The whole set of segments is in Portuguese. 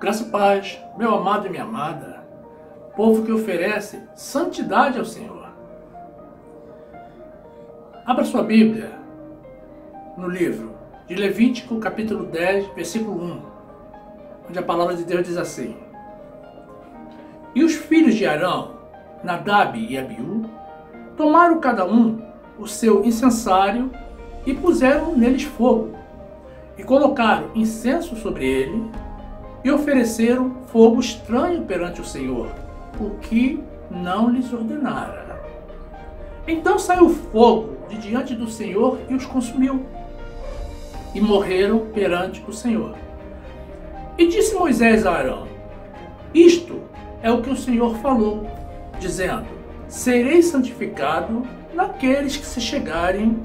Graça e paz, meu amado e minha amada, povo que oferece santidade ao Senhor. Abra sua Bíblia no livro de Levítico, capítulo 10, versículo 1, onde a palavra de Deus diz assim: E os filhos de Arão, Nadab e Abiú, tomaram cada um o seu incensário e puseram neles fogo, e colocaram incenso sobre ele, e ofereceram fogo estranho perante o Senhor, o que não lhes ordenara. Então saiu fogo de diante do Senhor e os consumiu, e morreram perante o Senhor. E disse Moisés a Arão: Isto é o que o Senhor falou, dizendo: Serei santificado naqueles que se chegarem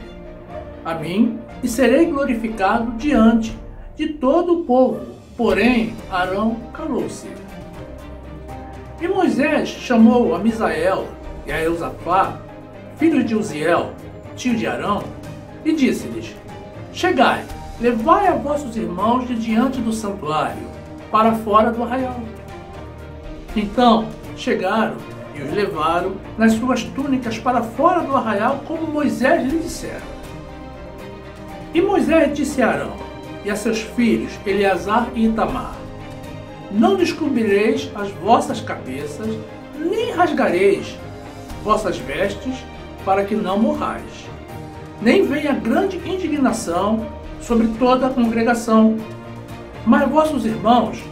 a mim, e serei glorificado diante de todo o povo. Porém, Arão calou-se. E Moisés chamou a Misael e a Eusafá, filhos de Uziel, tio de Arão, e disse-lhes: Chegai, levai a vossos irmãos de diante do santuário, para fora do arraial. Então chegaram e os levaram nas suas túnicas para fora do arraial, como Moisés lhe dissera. E Moisés disse a Arão e a seus filhos Eleazar e Itamar: Não descobrireis as vossas cabeças, nem rasgareis vossas vestes, para que não morrais. Nem venha grande indignação sobre toda a congregação. Mas vossos irmãos,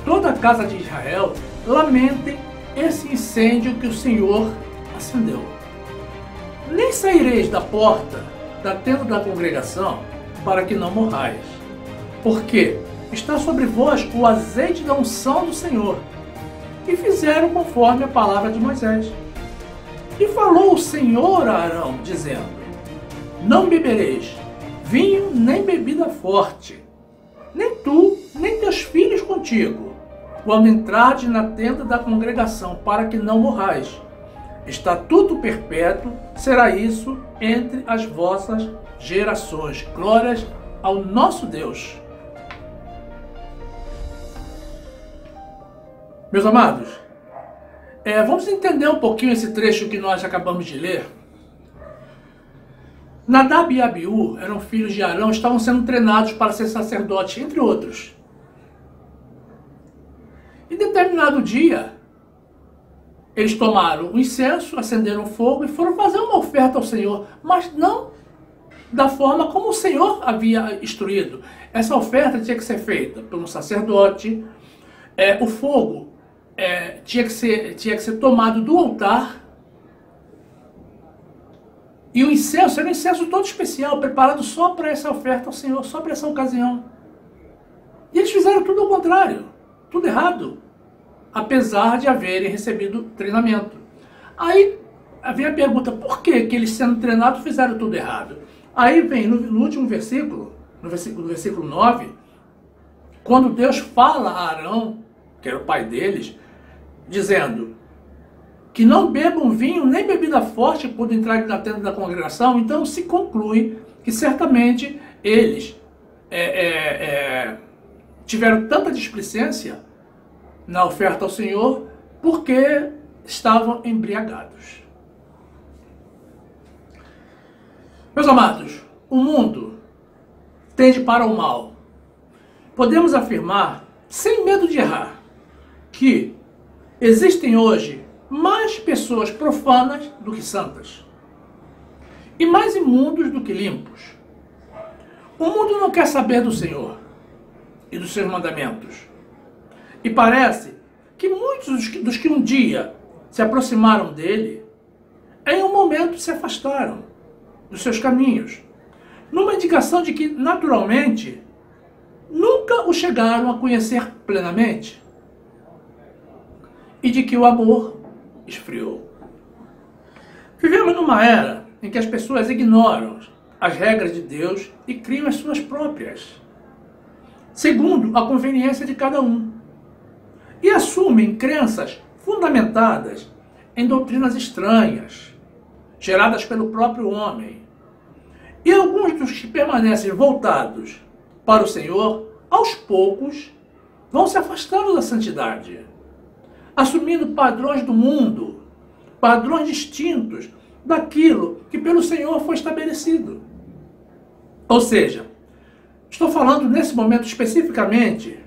toda a casa de Israel, lamentem esse incêndio que o Senhor acendeu. Nem saireis da porta da tenda da congregação, para que não morrais. Porque está sobre vós o azeite da unção do Senhor. E fizeram conforme a palavra de Moisés. E falou o Senhor a Arão, dizendo: Não bebereis vinho nem bebida forte, nem tu, nem teus filhos contigo, quando entrardes na tenda da congregação, para que não morrais. Estatuto perpétuo será isso entre as vossas gerações. Glórias ao nosso Deus. Meus amados, vamos entender um pouquinho esse trecho que nós acabamos de ler. Nadab e Abiú eram filhos de Arão, estavam sendo treinados para ser sacerdotes, entre outros. Em determinado dia, eles tomaram o incenso, acenderam fogo e foram fazer uma oferta ao Senhor, mas não da forma como o Senhor havia instruído. Essa oferta tinha que ser feita por um sacerdote, o fogo tinha que ser tomado do altar, e o incenso era um incenso todo especial, preparado só para essa oferta ao Senhor, só para essa ocasião. E eles fizeram tudo ao contrário, tudo errado, apesar de haverem recebido treinamento. Aí vem a pergunta: por que eles, sendo treinados, fizeram tudo errado? Aí vem no último versículo, no versículo 9, quando Deus fala a Arão, que era o pai deles, dizendo que não bebam vinho nem bebida forte quando entrarem na tenda da congregação. Então se conclui que certamente eles tiveram tanta displicência na oferta ao Senhor porque estavam embriagados. Meus amados, o mundo tende para o mal. Podemos afirmar, sem medo de errar, que existem hoje mais pessoas profanas do que santas, e mais imundos do que limpos. O mundo não quer saber do Senhor e dos seus mandamentos. E parece que muitos dos que um dia se aproximaram dele, em um momento se afastaram dos seus caminhos, numa indicação de que, naturalmente, nunca o chegaram a conhecer plenamente, e de que o amor esfriou. Vivemos numa era em que as pessoas ignoram as regras de Deus e criam as suas próprias, segundo a conveniência de cada um, e assumem crenças fundamentadas em doutrinas estranhas, geradas pelo próprio homem. E alguns dos que permanecem voltados para o Senhor, aos poucos, vão se afastando da santidade, assumindo padrões do mundo, padrões distintos daquilo que pelo Senhor foi estabelecido. Ou seja, estou falando nesse momento especificamente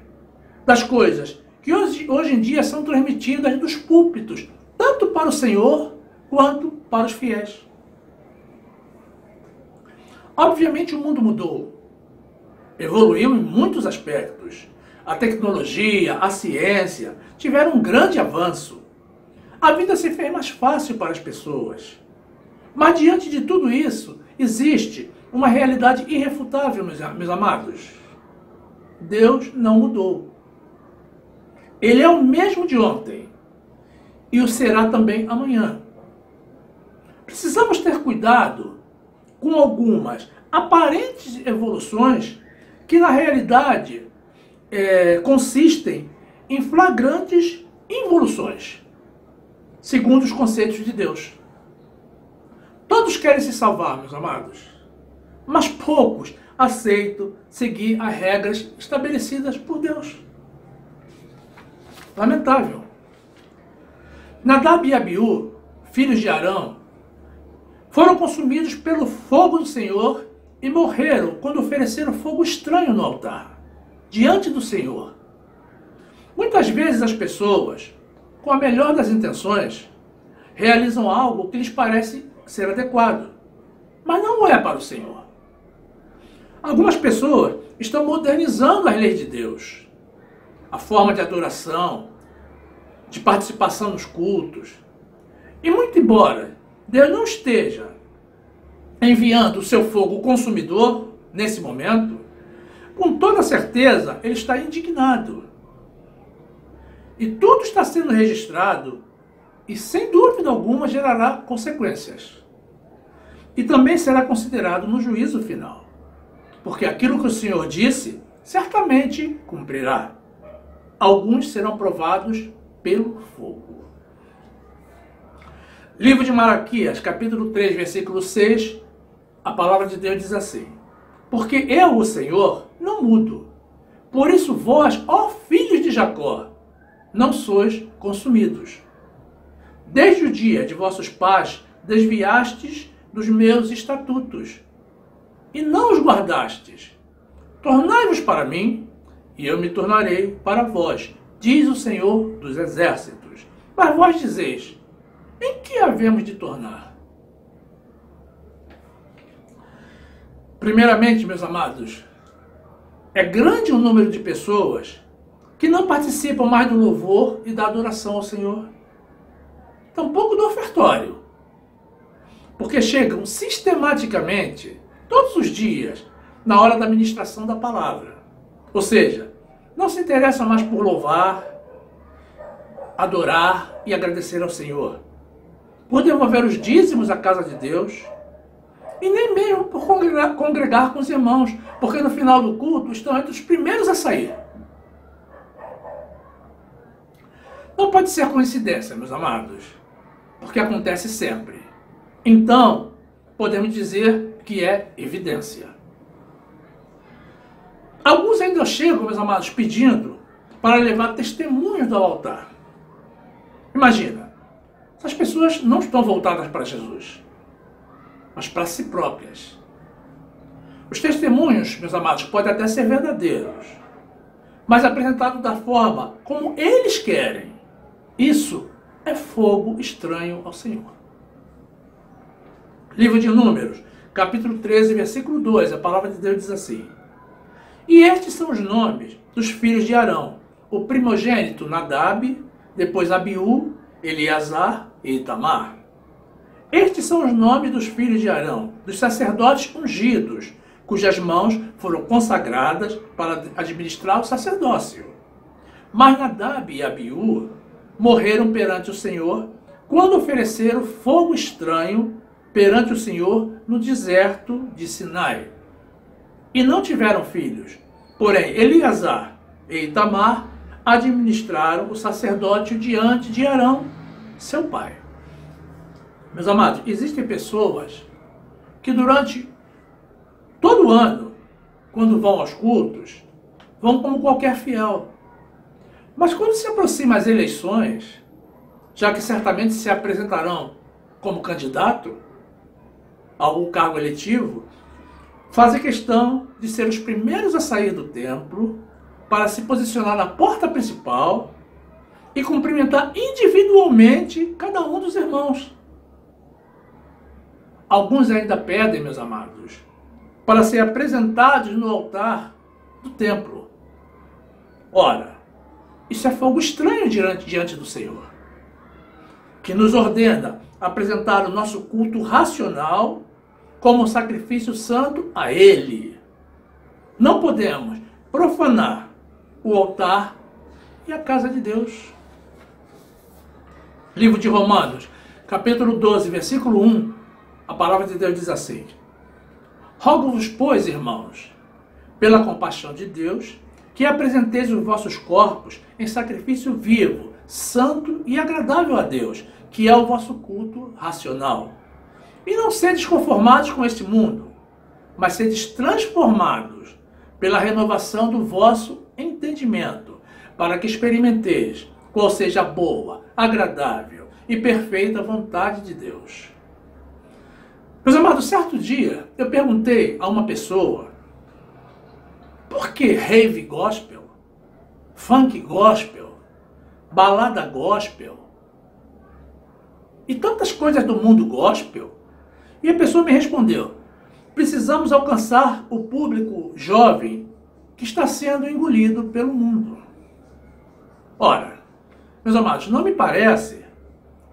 das coisas que hoje em dia são transmitidas dos púlpitos, tanto para o Senhor quanto para os fiéis. Obviamente o mundo mudou, evoluiu em muitos aspectos. A tecnologia, a ciência tiveram um grande avanço. A vida se fez mais fácil para as pessoas. Mas diante de tudo isso, existe uma realidade irrefutável, meus amados. Deus não mudou. Ele é o mesmo de ontem e o será também amanhã. Precisamos ter cuidado com algumas aparentes evoluções que na realidade consistem em flagrantes involuções, segundo os conceitos de Deus. Todos querem se salvar, meus amados, mas poucos aceitam seguir as regras estabelecidas por Deus. Lamentável. Nadab e Abiú, filhos de Arão, foram consumidos pelo fogo do Senhor e morreram quando ofereceram fogo estranho no altar, diante do Senhor. Muitas vezes as pessoas, com a melhor das intenções, realizam algo que lhes parece ser adequado, mas não é para o Senhor. Algumas pessoas estão modernizando as leis de Deus, a forma de adoração, de participação nos cultos. E muito embora Deus não esteja enviando o seu fogo consumidor nesse momento, com toda certeza ele está indignado. E tudo está sendo registrado e sem dúvida alguma gerará consequências. E também será considerado no juízo final, porque aquilo que o Senhor disse certamente cumprirá. Alguns serão provados pelo fogo. Livro de Malaquias, capítulo 3, versículo 6, a palavra de Deus diz assim: porque eu, o Senhor, não mudo. Por isso vós, ó filhos de Jacó, não sois consumidos. Desde o dia de vossos pais desviastes dos meus estatutos, e não os guardastes. Tornai-vos para mim, e eu me tornarei para vós, diz o Senhor dos Exércitos. Mas vós dizeis: em que havemos de tornar? Primeiramente, meus amados, é grande o número de pessoas que não participam mais do louvor e da adoração ao Senhor, tampouco do ofertório, porque chegam sistematicamente, todos os dias, na hora da ministração da palavra. Ou seja, não se interessam mais por louvar, adorar e agradecer ao Senhor, por devolver os dízimos à casa de Deus, e nem mesmo por congregar com os irmãos, porque no final do culto estão entre os primeiros a sair. Não pode ser coincidência, meus amados, porque acontece sempre. Então, podemos dizer que é evidência. Alguns ainda chegam, meus amados, pedindo para levar testemunhos do altar. Imagina, essas pessoas não estão voltadas para Jesus, mas para si próprias. Os testemunhos, meus amados, podem até ser verdadeiros, mas apresentados da forma como eles querem. Isso é fogo estranho ao Senhor. Livro de Números, capítulo 13, versículo 2, a palavra de Deus diz assim: e estes são os nomes dos filhos de Arão, o primogênito Nadab, depois Abiú, Eleazar e Itamar. Estes são os nomes dos filhos de Arão, dos sacerdotes ungidos, cujas mãos foram consagradas para administrar o sacerdócio. Mas Nadab e Abiú morreram perante o Senhor quando ofereceram fogo estranho perante o Senhor no deserto de Sinai. E não tiveram filhos, porém Eleazar e Itamar administraram o sacerdócio diante de Arão, seu pai. Meus amados, existem pessoas que durante todo o ano, quando vão aos cultos, vão como qualquer fiel. Mas quando se aproximam as eleições, já que certamente se apresentarão como candidato a algum cargo eletivo, fazem questão de ser os primeiros a sair do templo para se posicionar na porta principal e cumprimentar individualmente cada um dos irmãos. Alguns ainda pedem, meus amados, para ser apresentados no altar do templo. Ora, isso é fogo estranho diante do Senhor, que nos ordena apresentar o nosso culto racional como sacrifício santo a Ele. Não podemos profanar o altar e a casa de Deus. Livro de Romanos, capítulo 12, versículo 1, a palavra de Deus diz assim: Rogo-vos, pois, irmãos, pela compaixão de Deus, que apresenteis os vossos corpos em sacrifício vivo, santo e agradável a Deus, que é o vosso culto racional. E não sedes conformados com este mundo, mas sedes transformados pela renovação do vosso entendimento, para que experimenteis qual seja a boa, agradável e perfeita vontade de Deus. Meus amados, certo dia eu perguntei a uma pessoa: por que rave gospel, funk gospel, balada gospel e tantas coisas do mundo gospel? E a pessoa me respondeu: precisamos alcançar o público jovem que está sendo engolido pelo mundo. Ora, meus amados, não me parece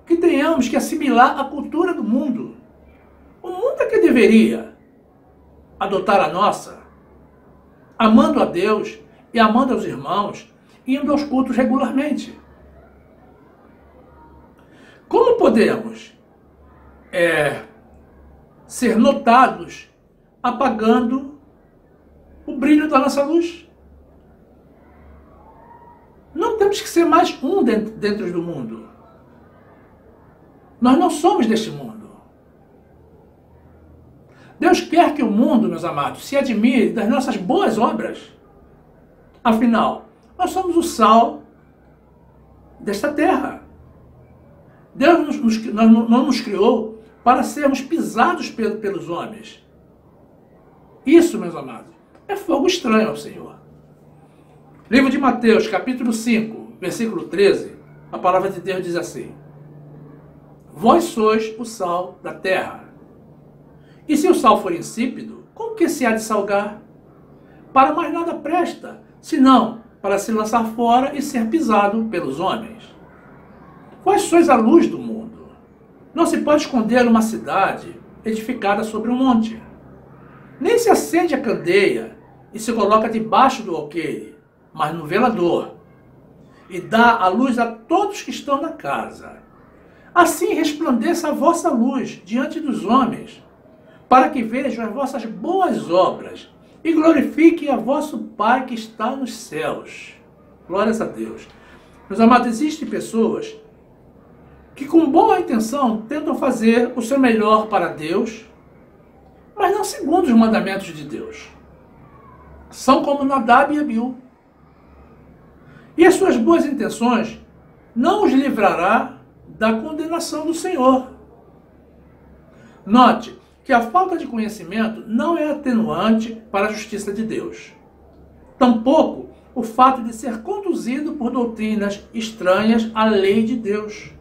que tenhamos que assimilar a cultura do mundo. O mundo é que deveria adotar a nossa, amando a Deus e amando aos irmãos, indo aos cultos regularmente. Como podemos ser notados apagando o brilho da nossa luz? Não temos que ser mais um dentro do mundo. Nós não somos deste mundo. Deus quer que o mundo, meus amados, se admire das nossas boas obras. Afinal, nós somos o sal desta terra. Deus não nos criou para sermos pisados pelos homens. Isso, meus amados, é fogo estranho ao Senhor. Livro de Mateus, capítulo 5, versículo 13, a palavra de Deus diz assim: Vós sois o sal da terra. E se o sal for insípido, com que se há de salgar? Para mais nada presta, senão para se lançar fora e ser pisado pelos homens. Vós sois a luz do mundo. Não se pode esconder uma cidade edificada sobre um monte. Nem se acende a candeia e se coloca debaixo do alqueire, mas no velador, e dá a luz a todos que estão na casa. Assim resplandeça a vossa luz diante dos homens, para que vejam as vossas boas obras e glorifiquem a vosso Pai que está nos céus. Glórias a Deus. Meus amados, existem pessoas que com boa intenção tentam fazer o seu melhor para Deus, mas não segundo os mandamentos de Deus. São como Nadab e Abiú. E as suas boas intenções não os livrará da condenação do Senhor. Note que a falta de conhecimento não é atenuante para a justiça de Deus. Tampouco o fato de ser conduzido por doutrinas estranhas à lei de Deus.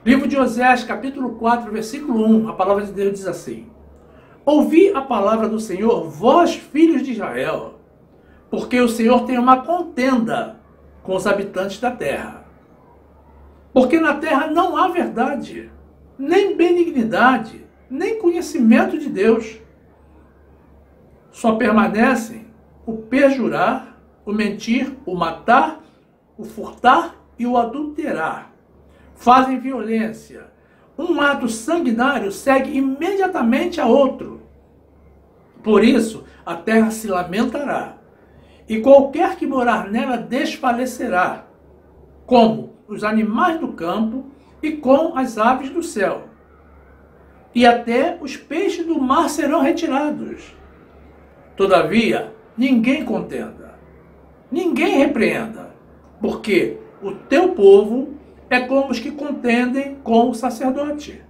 Livro de Oséias, capítulo 4, versículo 1, a palavra de Deus diz assim: Ouvi a palavra do Senhor, vós, filhos de Israel, porque o Senhor tem uma contenda com os habitantes da terra. Porque na terra não há verdade, nem benignidade, nem conhecimento de Deus. Só permanecem o perjurar, o mentir, o matar, o furtar e o adulterar. Fazem violência. Um ato sanguinário segue imediatamente a outro. Por isso, a terra se lamentará, e qualquer que morar nela desfalecerá, como os animais do campo e com as aves do céu. E até os peixes do mar serão retirados. Todavia, ninguém contenda, ninguém repreenda, porque o teu povo é como os que contendem com o sacerdote.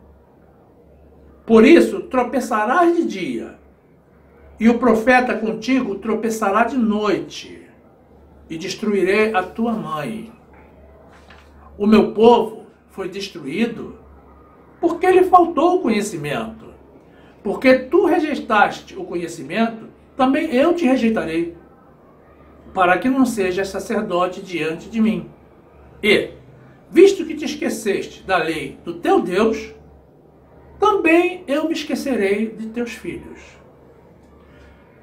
Por isso tropeçarás de dia, e o profeta contigo tropeçará de noite, e destruirei a tua mãe. O meu povo foi destruído porque lhe faltou o conhecimento. Porque tu rejeitaste o conhecimento, também eu te rejeitarei, para que não sejas sacerdote diante de mim. E, visto que te esqueceste da lei do teu Deus, também eu me esquecerei de teus filhos.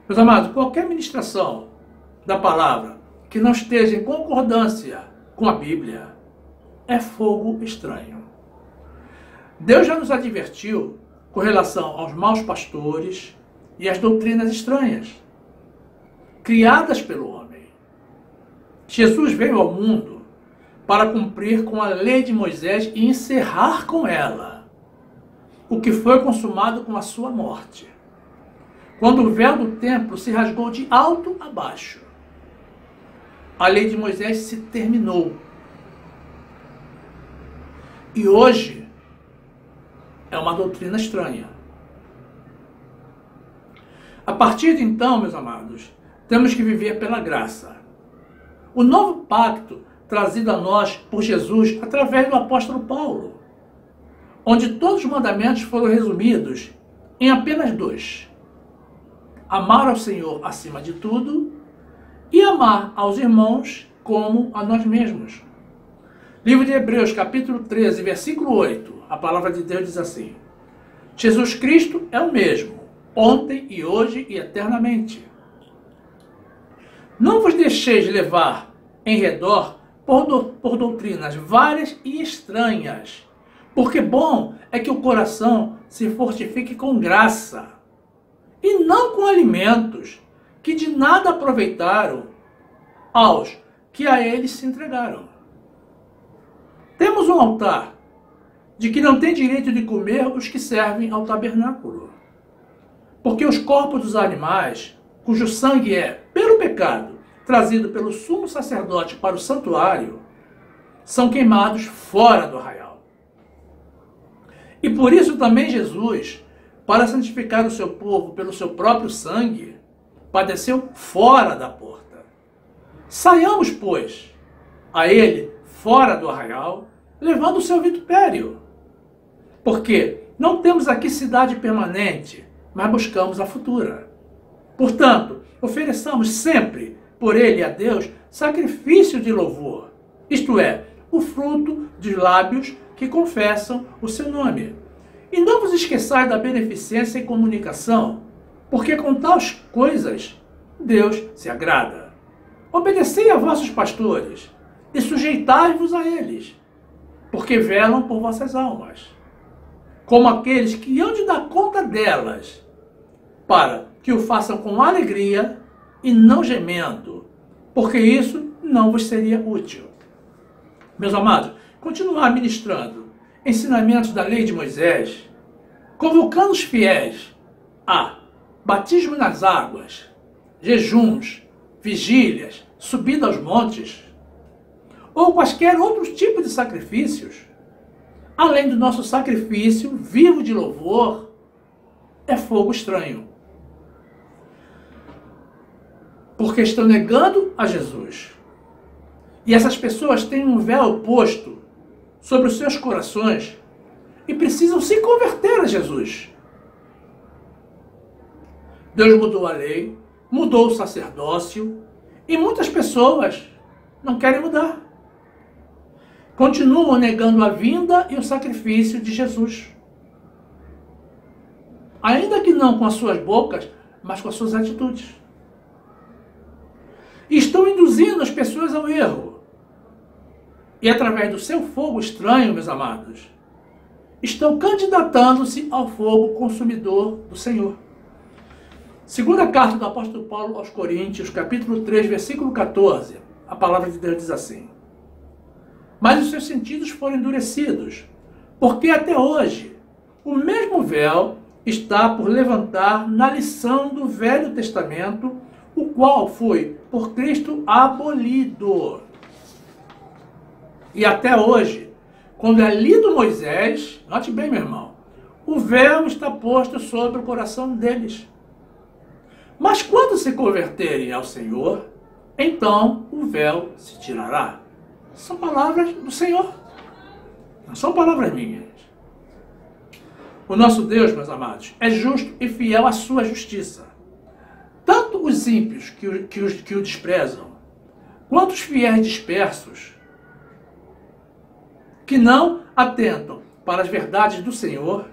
Meus amados, qualquer ministração da palavra que não esteja em concordância com a Bíblia é fogo estranho. Deus já nos advertiu com relação aos maus pastores e às doutrinas estranhas, criadas pelo homem. Jesus veio ao mundo para cumprir com a lei de Moisés e encerrar com ela o que foi consumado com a sua morte, quando o véu do templo se rasgou de alto a baixo. A lei de Moisés se terminou. E hoje é uma doutrina estranha. A partir de então, meus amados, temos que viver pela graça. O novo pacto trazido a nós por Jesus através do apóstolo Paulo, onde todos os mandamentos foram resumidos em apenas 2. Amar ao Senhor acima de tudo e amar aos irmãos como a nós mesmos. Livro de Hebreus, capítulo 13, versículo 8, a palavra de Deus diz assim: Jesus Cristo é o mesmo, ontem e hoje e eternamente. Não vos deixeis levar em redor por doutrinas várias e estranhas, porque bom é que o coração se fortifique com graça, e não com alimentos que de nada aproveitaram aos que a eles se entregaram. Temos um altar de que não tem direito de comer os que servem ao tabernáculo, porque os corpos dos animais, cujo sangue é, pelo pecado, trazido pelo sumo sacerdote para o santuário, são queimados fora do arraial. E por isso também Jesus, para santificar o seu povo pelo seu próprio sangue, padeceu fora da porta. Saiamos, pois, a ele fora do arraial, levando o seu vitupério. Porque não temos aqui cidade permanente, mas buscamos a futura. Portanto, ofereçamos sempre por ele a Deus sacrifício de louvor, isto é, o fruto dos lábios que confessam o seu nome. E não vos esqueçais da beneficência e comunicação, porque com tais coisas Deus se agrada. Obedecei a vossos pastores e sujeitai-vos a eles, porque velam por vossas almas, como aqueles que hão de dar conta delas, para que o façam com alegria e não gemendo, porque isso não vos seria útil. Meus amados, continuar ministrando ensinamentos da lei de Moisés, convocando os fiéis a batismo nas águas, jejuns, vigílias, subida aos montes, ou quaisquer outros tipos de sacrifícios, além do nosso sacrifício vivo de louvor, é fogo estranho. Porque estão negando a Jesus. E essas pessoas têm um véu posto sobre os seus corações e precisam se converter a Jesus. Deus mudou a lei, mudou o sacerdócio, e muitas pessoas não querem mudar. Continuam negando a vinda e o sacrifício de Jesus. Ainda que não com as suas bocas, mas com as suas atitudes. E estão induzindo as pessoas ao erro. E através do seu fogo estranho, meus amados, estão candidatando-se ao fogo consumidor do Senhor. Segunda carta do apóstolo Paulo aos Coríntios, capítulo 3, versículo 14, a palavra de Deus diz assim: mas os seus sentidos foram endurecidos, porque até hoje o mesmo véu está por levantar na lição do Velho Testamento, o qual foi por Cristo abolido. E até hoje, quando é lido Moisés, note bem, meu irmão, o véu está posto sobre o coração deles. Mas quando se converterem ao Senhor, então o véu se tirará. São palavras do Senhor, não são palavras minhas. O nosso Deus, meus amados, é justo e fiel à sua justiça. Tanto os ímpios que o desprezam, quanto os fiéis dispersos, que não atentam para as verdades do Senhor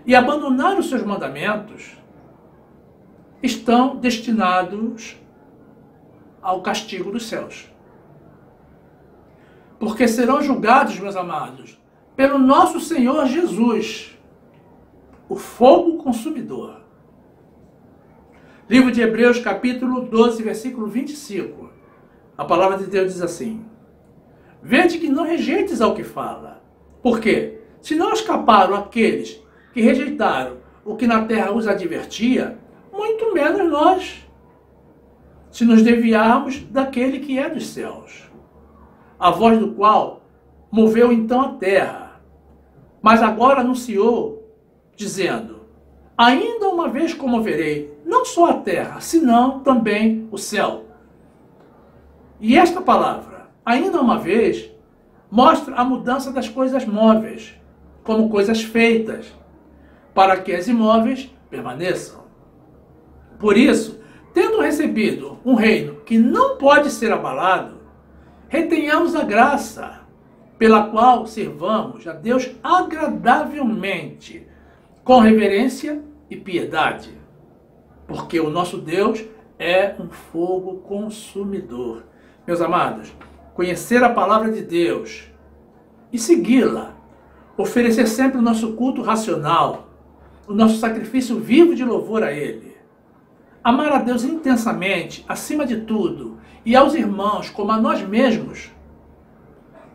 e abandonaram os seus mandamentos, estão destinados ao castigo dos céus. Porque serão julgados, meus amados, pelo nosso Senhor Jesus, o fogo consumidor. Livro de Hebreus, capítulo 12, versículo 25. A palavra de Deus diz assim: vede que não rejeites ao que fala. Por quê? Se não escaparam aqueles que rejeitaram o que na terra os advertia, muito menos nós, se nos desviarmos daquele que é dos céus, a voz do qual moveu então a terra, mas agora anunciou, dizendo: ainda uma vez comoverei, não só a terra, senão também o céu. E esta palavra, ainda uma vez, mostra a mudança das coisas móveis, como coisas feitas, para que as imóveis permaneçam. Por isso, tendo recebido um reino que não pode ser abalado, retenhamos a graça, pela qual servamos a Deus agradavelmente, com reverência e piedade, porque o nosso Deus é um fogo consumidor. Meus amados, conhecer a palavra de Deus e segui-la, oferecer sempre o nosso culto racional, o nosso sacrifício vivo de louvor a Ele, amar a Deus intensamente, acima de tudo, e aos irmãos como a nós mesmos,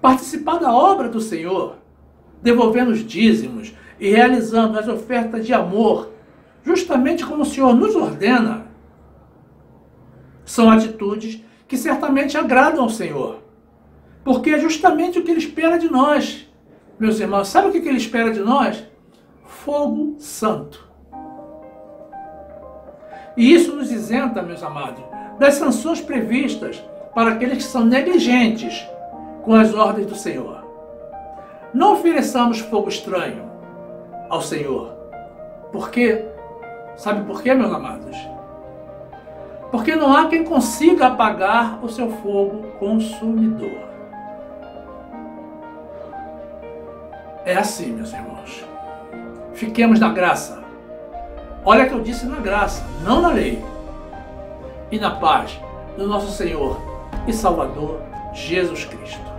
participar da obra do Senhor, devolvendo os dízimos e realizando as ofertas de amor, justamente como o Senhor nos ordena, são atitudes que certamente agradam ao Senhor, porque é justamente o que Ele espera de nós. Meus irmãos, sabe o que Ele espera de nós? Fogo santo. E isso nos isenta, meus amados, das sanções previstas para aqueles que são negligentes com as ordens do Senhor. Não ofereçamos fogo estranho ao Senhor. Por quê? Sabe por quê, meus amados? Porque não há quem consiga apagar o seu fogo consumidor. É assim, meus irmãos. Fiquemos na graça. Olha que eu disse na graça, não na lei. E na paz do nosso Senhor e Salvador Jesus Cristo.